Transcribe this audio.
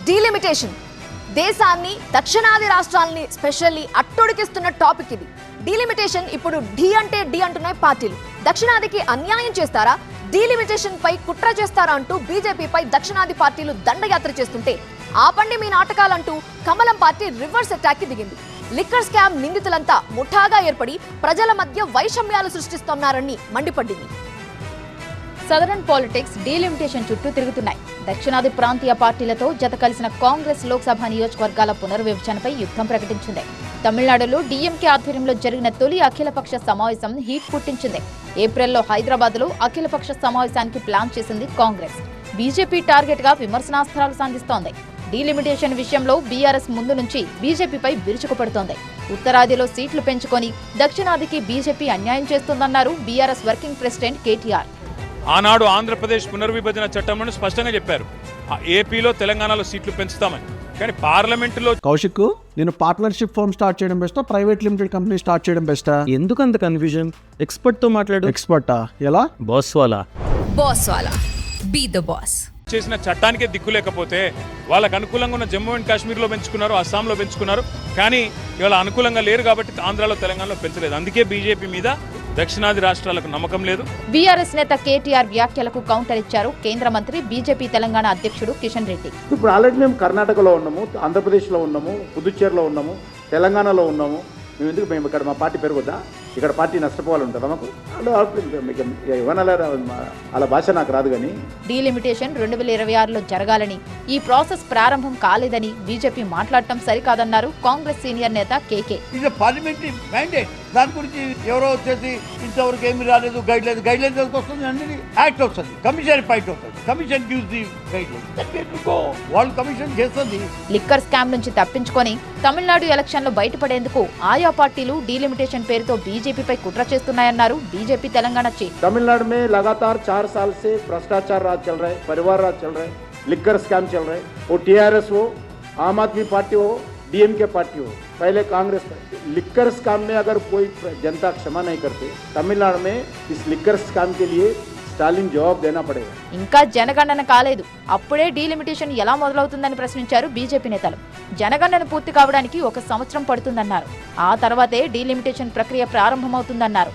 Delimitation దేశాన్ని దక్షిణాది రాష్ట్రాలని specially అట్టొడికిస్తున్న topic ఇది. డీలిమిటేషన్ ఇప్పుడు డి అంటే డి అంటున్నాయి పార్టీలు. దక్షిణాదికి అన్యాయం చేస్తారా, డీలిమిటేషన్ పై కుట్ర చేస్తారా అంటూ బీజేపీపై దక్షిణాది పార్టీలు దండయాత్ర చేస్తుంటే ఆపండి మీ నాటకాలంటూ కమలం పార్టీ రివర్స్ అటాక్ కి దిగింది. లిక్కర్ స్కామ్ నిందితులంతా ముఠాగా ఏర్పడి ప్రజల మధ్య వైషమ్యాలు సృష్టిస్తున్నారని మండిపడ్డింది. సదరన్ పాలిటిక్స్ డీలిమిటేషన్ చుట్టూ తిరుగుతున్నాయి. దక్షిణాది ప్రాంతీయ పార్టీలతో జత కలిసిన కాంగ్రెస్ లోక్సభ నియోజకవర్గాల పునర్విభజనపై యుద్ధం ప్రకటించింది. తమిళనాడులో డీఎంకే ఆధ్వర్యంలో జరిగిన తొలి అఖిలపక్ష సమావేశం హీట్ పుట్టించింది. ఏప్రిల్లో హైదరాబాద్లో అఖిలపక్ష సమావేశానికి ప్లాన్ చేసింది కాంగ్రెస్. బీజేపీ టార్గెట్ గా విమర్శనాస్త్రాలు సంధిస్తోంది. డీలిమిటేషన్ విషయంలో బీఆర్ఎస్ ముందు నుంచి బీజేపీపై విరుచుకుపడుతోంది. ఉత్తరాదిలో సీట్లు పెంచుకొని దక్షిణాదికి బీజేపీ అన్యాయం చేస్తోందన్నారు బీఆర్ఎస్ వర్కింగ్ ప్రెసిడెంట్ కేటీఆర్. ఆనాడు ఆంధ్రప్రదేశ్ పునర్విభజన చట్టంలో స్పష్టంగా చెప్పారు, ఏపీలో తెలంగాణలో సీట్లు పెంచుతామని. కానీ పార్లమెంటులో కౌశిక్, నేను పార్ట్నర్షిప్ ఫర్మ్ స్టార్ట్ చేయడం బెస్టా, ప్రైవేట్ లిమిటెడ్ కంపెనీ స్టార్ట్ చేయడం బెస్టా? ఎందుకు అంత కన్ఫ్యూజన్? ఎక్స్పర్ట్ తో మాట్లాడు. ఎక్స్పర్టా? ఎలా? బాస్ వాలా బీ ద బాస్. చేసిన చట్టానికే దిక్కు లేకపోతే వాళ్ళకు అనుకూలంగా ఉన్న జమ్మూ అండ్ కాశ్మీర్లో పెంచుకున్నారు, అస్సాంలో పెంచుకున్నారు. కానీ ఇవాళ అనుకూలంగా లేరు కాబట్టి ఆంధ్రాలో తెలంగాణలో పెంచలేదు. అందుకే బీజేపీ మీద దక్షిణాది రాష్ట్రాలకు నమ్మకం లేదు. బీఆర్ఎస్ నేత కేటీఆర్ వ్యాఖ్యలకు కౌంటర్ ఇచ్చారు కేంద్ర మంత్రి బీజేపీ తెలంగాణ అధ్యక్షుడు కిషన్ రెడ్డి. ఇప్పుడు ఆల్రెడీ మేము కర్ణాటకలో ఉన్నాము, ఆంధ్రప్రదేశ్లో ఉన్నాము, పుదుచ్చేరిలో ఉన్నాము, తెలంగాణలో ఉన్నాము. మేము ఇక్కడ మా పార్టీ పెరుగుద్దా? ఇక్కడ పార్టీ నష్టపోవాలి ఉంటుందా మాకు? అలా భాష నాకు రాదు. కానీ డీలిమిటేషన్ 2026లో జరగాలని, ఈ ప్రాసెస్ ప్రారంభం కాలేదని బీజేపీ మాట్లాడటం సరికాదన్నారు కాంగ్రెస్ సీనియర్ నేత కేకే. ఇది పార్లమెంటరీ మ్యాండేట్. దాని గురించి ఎవరో వచ్చేసి ఇంతవరకు ఏమి రాలేదు, గైడ్ లైన్స్ వస్తుంది అనేది యాక్ట్ వస్తుంది, కమిషన్ ఫైట్ అవుతుంది, commission gives the guide lines, వాళ్ళు కమిషన్ చేస్తుంది. లిక్కర్ స్కామ్ నుంచి తప్పించుకొని తమిళనాడు ఎలక్షన్ లో బయటపడేందుకు ఆయా పార్టీలు డీలిమిటేషన్ పేరుతో బీజేపీపై కుట్ర చేస్తున్నాయన్నారు బీజేపీ తెలంగాణ చీఫ్. तमिलनाडु में लगातार 4 साल से भ्रष्टाचार राज चल रहा है, परिवार राज चल रहा है, लिक्कर स्कैम चल रहा है. वो टीआरएस हो, आम आदमी पार्टी हो, डीएमके पार्टी हो, पहले कांग्रेस पार्टी. लिक्कर स्कैम में अगर कोई जनता क्षमा नहीं करते, तमिलनाडु में इस लिक्कर स्कैम के लिए స్టాలిన్ జవాబు దేనా పడేగా. ఇంకా జనగణన కాలేదు, అప్పుడే డీలిమిటేషన్ ఎలా మొదలవుతుందని ప్రశ్నించారు బీజేపీ నేతలు. జనగణన పూర్తి కావడానికి 1 సంవత్సరం పడుతుందన్నారు. ఆ తర్వాతే డీలిమిటేషన్ ప్రక్రియ ప్రారంభమవుతుందన్నారు.